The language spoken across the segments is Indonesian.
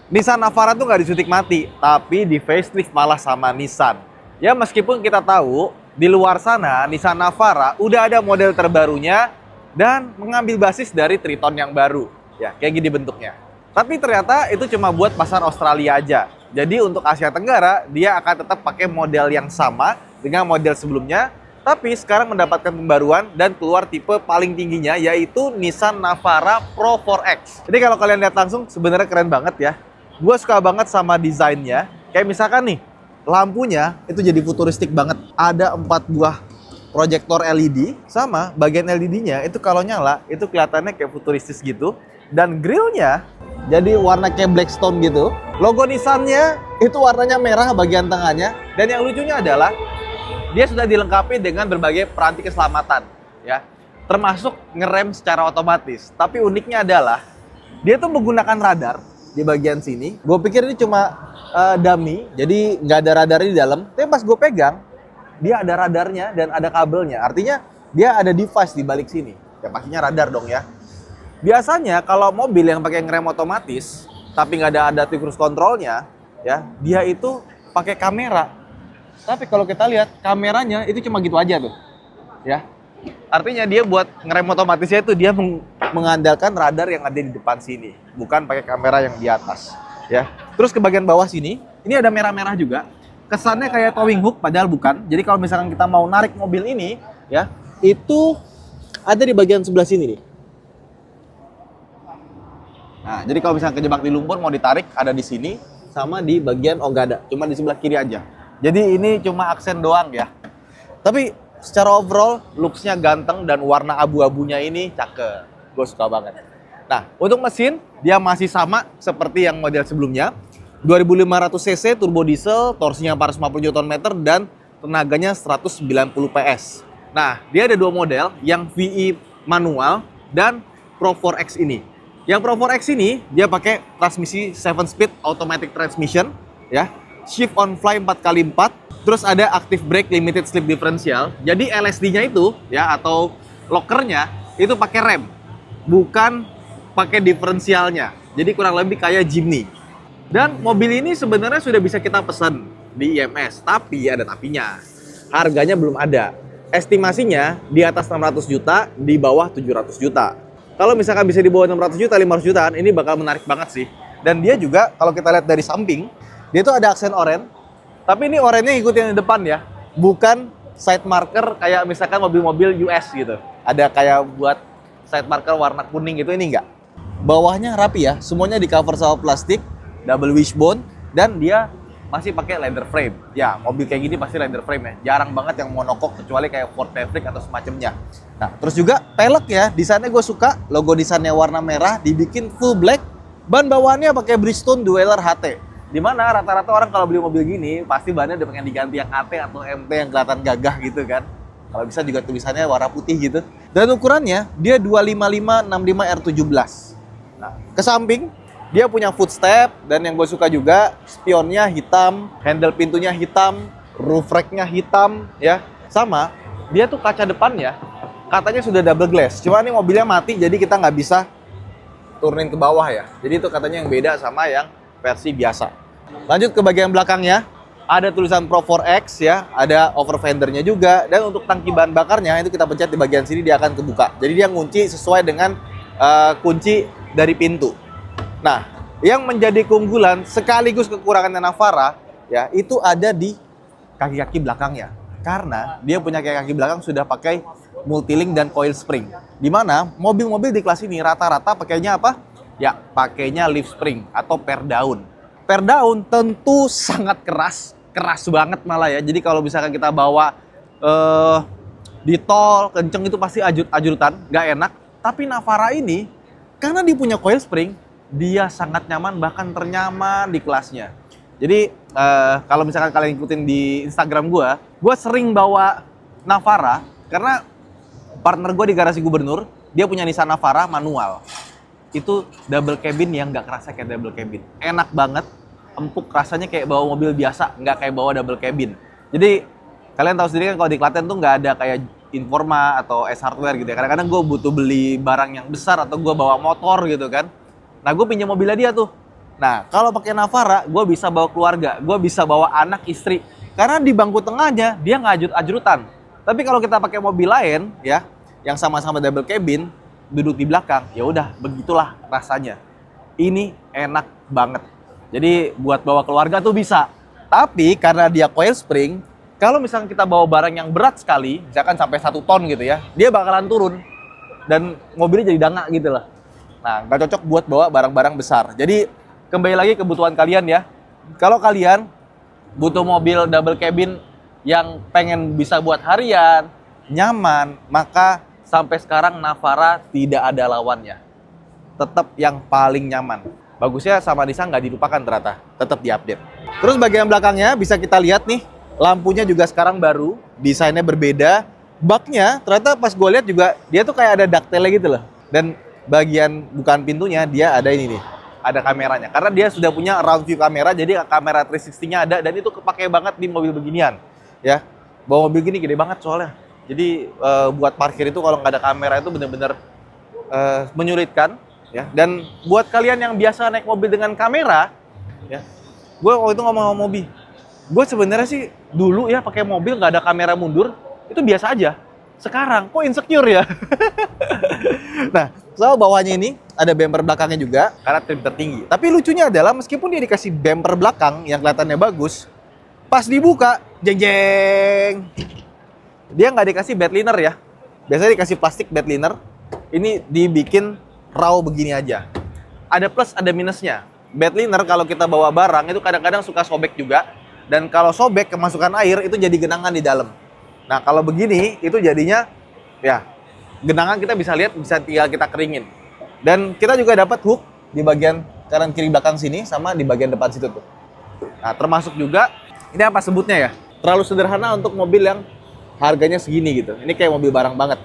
Nissan Navara tuh nggak disuntik mati, tapi di facelift malah sama Nissan. Ya meskipun kita tahu di luar sana Nissan Navara udah ada model terbarunya dan mengambil basis dari Triton yang baru. Ya kayak gini bentuknya. Tapi ternyata itu cuma buat pasar Australia aja. Jadi untuk Asia Tenggara dia akan tetap pakai model yang sama dengan model sebelumnya, tapi sekarang mendapatkan pembaruan dan keluar tipe paling tingginya yaitu Nissan Navara Pro 4X. Jadi kalau kalian lihat langsung sebenarnya keren banget ya. Gue suka banget sama desainnya. Kayak misalkan nih, lampunya itu jadi futuristik banget. Ada 4 buah proyektor LED, sama bagian LED-nya itu kalau nyala, itu kelihatannya kayak futuristis gitu. Dan grillnya jadi warna kayak Blackstone gitu. Logo Nissan-nya itu warnanya merah bagian tengahnya. Dan yang lucunya adalah, dia sudah dilengkapi dengan berbagai peranti keselamatan. Ya, termasuk ngerem secara otomatis. Tapi uniknya adalah, dia tuh menggunakan radar di bagian sini. Gue pikir ini cuma dummy, jadi nggak ada radar di dalam. Tapi pas gue pegang, dia ada radarnya dan ada kabelnya. Artinya dia ada device di balik sini. Ya pastinya radar dong ya. Biasanya kalau mobil yang pakai ngerem otomatis, tapi nggak ada adaptive cruise controlnya, ya dia itu pakai kamera. Tapi kalau kita lihat kameranya itu cuma gitu aja tuh, ya. Artinya dia buat ngerem otomatisnya itu dia mengandalkan radar yang ada di depan sini, bukan pakai kamera yang di atas, ya. Terus ke bagian bawah sini, ini ada merah-merah juga. Kesannya kayak towing hook, padahal bukan. Jadi kalau misalkan kita mau narik mobil ini, ya, itu ada di bagian sebelah sini nih. Nah, jadi kalau misalkan kejebak di lumpur mau ditarik, ada di sini, sama di bagian nggak ada, cuma di sebelah kiri aja. Jadi ini cuma aksen doang ya. Tapi secara overall, looks-nya ganteng dan warna abu-abunya ini cakep. Gue suka banget. Nah, untuk mesin, dia masih sama seperti yang model sebelumnya. 2500 cc turbo diesel, torsinya 450 Nm dan tenaganya 190 PS. Nah, dia ada dua model, yang VE manual dan Pro 4X ini. Yang Pro 4X ini, dia pakai transmisi 7-speed automatic transmission, ya. Shift on fly 4x4, terus ada active brake limited slip differential. Jadi LSD-nya itu ya, atau lockernya itu pakai rem, bukan pakai diferensialnya. Jadi kurang lebih kayak Jimny. Dan mobil ini sebenarnya sudah bisa kita pesan di IMS, tapi ada tapinya. Harganya belum ada. Estimasinya di atas 600 juta, di bawah 700 juta. Kalau misalkan bisa di bawah 600 juta, 500 jutaan, ini bakal menarik banget sih. Dan dia juga kalau kita lihat dari samping, dia tuh ada aksen oranye, tapi ini oranye ikutin yang di depan ya, bukan side marker kayak misalkan mobil-mobil US gitu. Ada kayak buat side marker warna kuning gitu, ini enggak. Bawahnya rapi ya, semuanya di cover sama plastik, double wishbone, dan dia masih pakai leather frame. Ya, mobil kayak gini pasti leather frame ya. Jarang banget yang monokok kecuali kayak Ford Maverick atau semacamnya. Nah, terus juga pelek ya, desainnya gue suka, logo desainnya warna merah, dibikin full black. Ban bawaannya pakai Bridgestone Dweller HT. Dimana rata-rata orang kalau beli mobil gini pasti bannya udah pengen diganti yang AT atau MT yang kelihatan gagah gitu kan. Kalau bisa juga tulisannya warna putih gitu. Dan ukurannya dia 255/65 R17. Nah, ke samping dia punya footstep, dan yang gue suka juga spionnya hitam, handle pintunya hitam, roof racknya hitam ya. Sama, dia tuh kaca depannya katanya sudah double glass. Cuma ini mobilnya mati jadi kita nggak bisa turunin ke bawah ya. Jadi itu katanya yang beda sama yang versi biasa. Lanjut ke bagian belakangnya, ada tulisan Pro 4X ya, ada over fendernya juga, dan untuk tangki bahan bakarnya itu kita pencet di bagian sini dia akan kebuka. Jadi dia ngunci sesuai dengan kunci dari pintu. Nah, yang menjadi keunggulan sekaligus kekurangannya Navara ya, itu ada di kaki-kaki belakangnya. Karena dia punya kaki-kaki belakang sudah pakai multilink dan coil spring. Di mana mobil-mobil di kelas ini rata-rata pakainya apa? Ya, pakainya leaf spring atau per daun. Per daun tentu sangat keras banget malah ya. Jadi kalau misalkan kita bawa di tol kenceng itu pasti ajut-ajutan, nggak enak. Tapi Navara ini karena dia punya coil spring, dia sangat nyaman, bahkan ternyaman di kelasnya. Jadi kalau misalkan kalian ikutin di Instagram gue sering bawa Navara karena partner gue di garasi gubernur, dia punya Nissan Navara manual. Itu double cabin yang nggak kerasa kayak double cabin. Enak banget, empuk, rasanya kayak bawa mobil biasa, nggak kayak bawa double cabin. Jadi kalian tahu sendiri kan kalau di Klaten tuh nggak ada kayak Informa atau S Hardware gitu ya. Kadang-kadang gue butuh beli barang yang besar atau gue bawa motor gitu kan. Nah gue pinjam mobilnya dia tuh. Nah, kalau pakai Navara, gue bisa bawa keluarga, gue bisa bawa anak, istri. Karena di bangku tengahnya dia nggak ajrut-ajrutan. Tapi kalau kita pakai mobil lain, ya, yang sama-sama double cabin, duduk di belakang, ya udah, begitulah rasanya. Ini enak banget. Jadi buat bawa keluarga tuh bisa. Tapi karena dia coil spring, kalau misalnya kita bawa barang yang berat sekali, misalkan sampai 1 ton gitu ya, dia bakalan turun. Dan mobilnya jadi dangak gitu lah. Nah, nggak cocok buat bawa barang-barang besar. Jadi kembali lagi kebutuhan kalian ya. Kalau kalian butuh mobil double cabin yang pengen bisa buat harian, nyaman, maka sampai sekarang Navara tidak ada lawannya. Tetap yang paling nyaman. Bagusnya sama Nissan nggak dilupakan ternyata, tetap diupdate. Terus bagian belakangnya bisa kita lihat nih, lampunya juga sekarang baru, desainnya berbeda. Baknya ternyata pas gue lihat juga dia tuh kayak ada ductile gitu loh. Dan bagian bukan pintunya dia ada ini nih, ada kameranya. Karena dia sudah punya round view kamera, jadi kamera 360-nya ada dan itu kepake banget di mobil beginian. Ya, bawa mobil gini gede banget soalnya. Jadi buat parkir itu kalau nggak ada kamera itu bener-bener menyulitkan. Ya. Dan buat kalian yang biasa naik mobil dengan kamera, ya, gue waktu itu ngomong sama Mobi, gue sebenarnya sih dulu ya pakai mobil nggak ada kamera mundur itu biasa aja. Sekarang kok insecure ya. Nah, soal bawahnya ini ada bumper belakangnya juga karena trim tertinggi. Tapi lucunya adalah meskipun dia dikasih bumper belakang yang kelihatannya bagus, pas dibuka, jeng jeng, dia nggak dikasih bed liner ya. Biasanya dikasih plastik bed liner. Ini dibikin raw begini aja. Ada plus, ada minusnya. Bed liner kalau kita bawa barang itu kadang-kadang suka sobek juga. Dan kalau sobek kemasukan air itu jadi genangan di dalam. Nah kalau begini itu jadinya ya genangan kita bisa lihat, bisa tinggal kita keringin. Dan kita juga dapat hook di bagian kanan kiri belakang sini sama di bagian depan situ tuh. Nah termasuk juga ini apa sebutnya ya? Terlalu sederhana untuk mobil yang harganya segini gitu. Ini kayak mobil barang banget.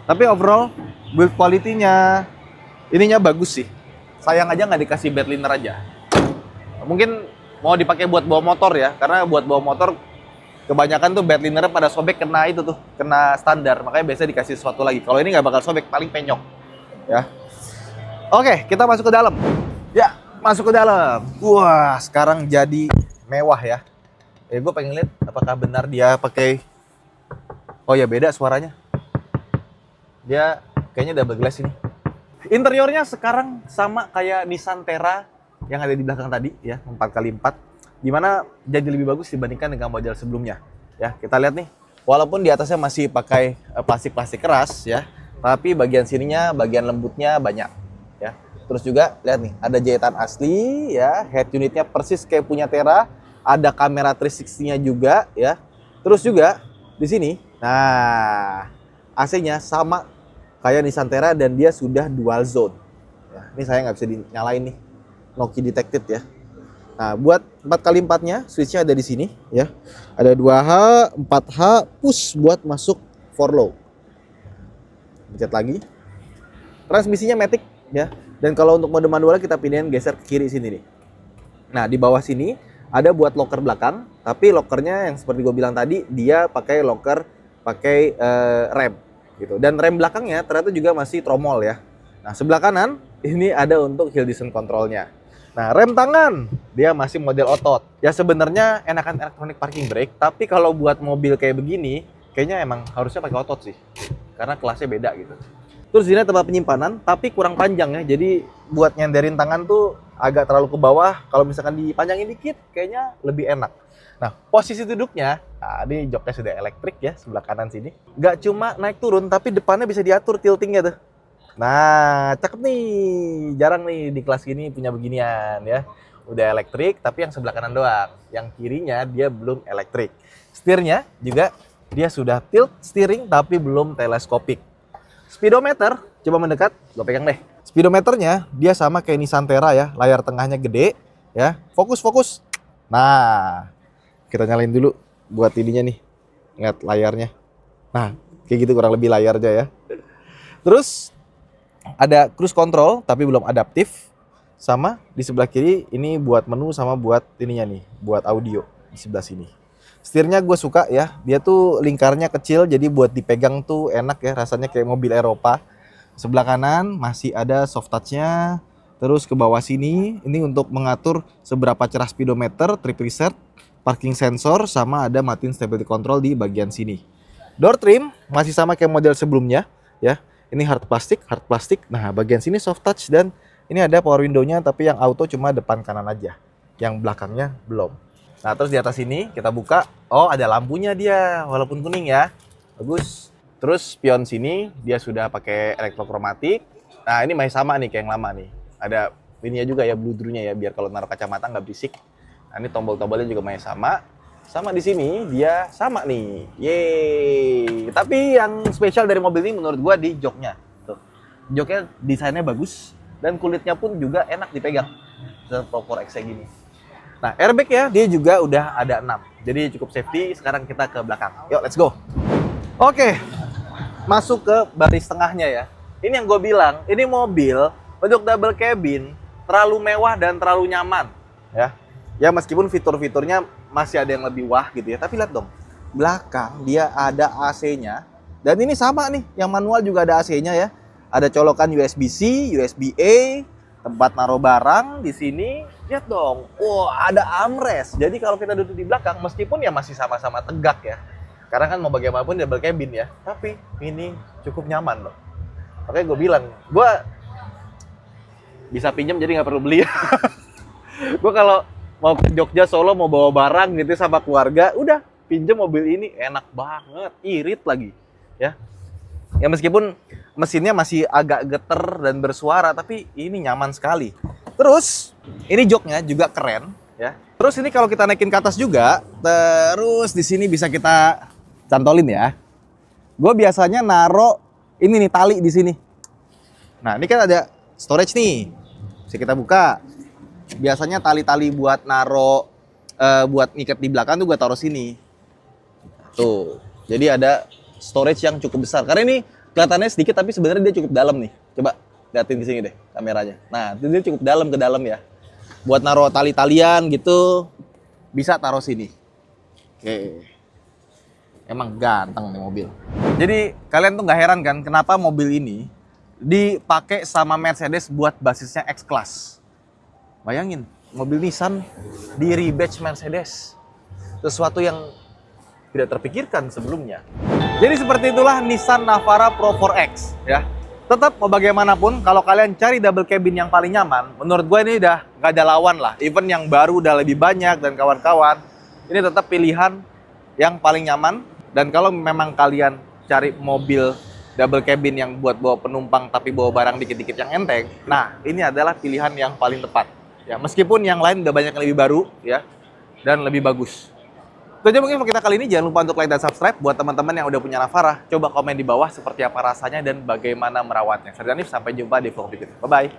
Tapi overall build quality-nya ininya bagus sih. Sayang aja nggak dikasih bed liner aja. Mungkin mau dipakai buat bawa motor ya, karena buat bawa motor kebanyakan tuh bed linernya pada sobek kena itu tuh, kena standar. Makanya biasanya dikasih sesuatu lagi. Kalau ini nggak bakal sobek, paling penyok. Ya. Oke, kita masuk ke dalam. Ya, masuk ke dalam. Wah, sekarang jadi mewah ya. Gue pengen lihat apakah benar dia pakai. Oh ya, beda suaranya. Dia kayaknya double glass ini. Interiornya sekarang sama kayak Nissan Terra yang ada di belakang tadi ya, 4x4. Dimana jadi lebih bagus dibandingkan dengan model sebelumnya. Ya, kita lihat nih. Walaupun di atasnya masih pakai plastik-plastik keras ya, tapi bagian sininya, bagian lembutnya banyak ya. Terus juga lihat nih, ada jahitan asli ya, head unitnya persis kayak punya Terra, ada kamera 360-nya juga ya. Terus juga di sini, nah AC-nya sama kayak Nissan Terra dan dia sudah dual zone. Ya, ini saya nggak bisa dinyalain nih, no key detected ya. Nah, buat 4x4-nya, switch-nya ada di sini ya. Ada 2H, 4H, push buat masuk 4 low. Pencet lagi. Transmisinya matic ya. Dan kalau untuk mode manual kita pindahin geser ke kiri sini nih. Nah, di bawah sini ada buat locker belakang, tapi lockernya yang seperti gue bilang tadi, dia pakai locker pakai rem gitu. Dan rem belakangnya ternyata juga masih tromol ya. Nah, sebelah kanan ini ada untuk hill descent controlnya. Nah, rem tangan dia masih model otot. Ya sebenarnya enakan electronic parking brake, tapi kalau buat mobil kayak begini, kayaknya emang harusnya pakai otot sih. Karena kelasnya beda gitu. Terus ini tempat penyimpanan, tapi kurang panjang ya. Jadi buat nyenderin tangan tuh agak terlalu ke bawah. Kalau misalkan dipanjangin dikit, kayaknya lebih enak. Nah, posisi duduknya, nah ini joknya sudah elektrik ya, sebelah kanan sini. Nggak cuma naik turun, tapi depannya bisa diatur tiltingnya tuh. Nah, cakep nih. Jarang nih di kelas gini punya beginian ya. Udah elektrik, tapi yang sebelah kanan doang. Yang kirinya dia belum elektrik. Setirnya juga dia sudah tilt steering, tapi belum teleskopik. Speedometer, coba mendekat, gue pegang deh. Speedometernya dia sama kayak Nissan Terra ya. Layar tengahnya gede ya. Fokus. Nah, kita nyalain dulu buat ininya nih. Lihat layarnya. Nah, kayak gitu kurang lebih layarnya ya. Terus ada cruise control tapi belum adaptif. Sama di sebelah kiri ini buat menu sama buat ininya nih, buat audio di sebelah sini. Setirnya gue suka ya, dia tuh lingkarnya kecil jadi buat dipegang tuh enak ya, rasanya kayak mobil Eropa. Sebelah kanan masih ada soft touch-nya, Terus ke bawah sini, ini untuk mengatur seberapa cerah speedometer, trip reset, parking sensor, sama ada matiin stability control di bagian sini. Door trim masih sama kayak model sebelumnya, ya. Ini hard plastik. Nah, bagian sini soft touch dan ini ada power window-nya, tapi yang auto cuma depan kanan aja, yang belakangnya belum. Nah, terus di atas ini kita buka, oh ada lampunya dia, walaupun kuning ya, bagus. Terus spion sini dia sudah pakai elektrokromatik. Nah, ini masih sama nih kayak yang lama nih. Ada ininya juga ya, bludrunya ya, biar kalau naruh kacamata nggak berisik. Nah, ini tombol-tombolnya juga masih sama. Sama di sini dia sama nih. Yeay. Tapi yang spesial dari mobil ini menurut gua di joknya. Tuh. Joknya desainnya bagus dan kulitnya pun juga enak dipegang. Dan Pro 4X gini. Nah, airbag ya dia juga udah ada 6. Jadi cukup safety. Sekarang kita ke belakang. Yuk, let's go. Oke. Masuk ke baris tengahnya ya. Ini yang gue bilang, ini mobil untuk double cabin terlalu mewah dan terlalu nyaman ya. Ya meskipun fitur-fiturnya masih ada yang lebih wah gitu ya, tapi lihat dong, belakang dia ada AC-nya dan ini sama nih, yang manual juga ada AC-nya ya. Ada colokan USB-C, USB-A, tempat naruh barang di sini. Lihat dong, ada armrest. Jadi kalau kita duduk di belakang, meskipun ya masih sama-sama tegak ya, karena kan mau bagaimanapun double cabin ya, tapi ini cukup nyaman loh. Makanya gue bilang, gue bisa pinjam jadi nggak perlu beli. Gue kalau mau ke Jogja, Solo, mau bawa barang gitu sama keluarga, udah pinjam mobil ini, enak banget, irit lagi, ya. Ya meskipun mesinnya masih agak geter dan bersuara, tapi ini nyaman sekali. Terus ini joknya juga keren, ya. Terus ini kalau kita naikin ke atas juga, terus di sini bisa kita cantolin ya. Gue biasanya naro ini nih tali di sini. Nah ini kan ada storage nih, bisa kita buka. Biasanya tali-tali buat naro, buat ngikat di belakang tuh gue taruh sini. Tuh, jadi ada storage yang cukup besar. Karena ini kelihatannya sedikit, tapi sebenarnya dia cukup dalam nih. Coba liatin di sini deh kameranya. Nah, dia cukup dalam ke dalam ya. Buat naro tali-talian gitu, bisa taruh sini. Oke. Emang ganteng nih mobil. Jadi kalian tuh nggak heran kan kenapa mobil ini dipakai sama Mercedes buat basisnya X-Class. Bayangin, mobil Nissan di rebadge Mercedes. Sesuatu yang tidak terpikirkan sebelumnya. Jadi seperti itulah Nissan Navara Pro 4X ya. Tetap mau bagaimanapun, kalau kalian cari double cabin yang paling nyaman, menurut gue ini udah nggak ada lawan lah. Even yang baru udah lebih banyak dan kawan-kawan, ini tetap pilihan yang paling nyaman. Dan kalau memang kalian cari mobil double cabin yang buat bawa penumpang tapi bawa barang dikit-dikit yang enteng, nah ini adalah pilihan yang paling tepat. Ya, meskipun yang lain udah banyak yang lebih baru ya dan lebih bagus. Itu aja mungkin kita kali ini. Jangan lupa untuk like dan subscribe. Buat teman-teman yang udah punya Navara, coba komen di bawah seperti apa rasanya dan bagaimana merawatnya. Saya Danif, sampai jumpa di vlog berikutnya. Bye-bye.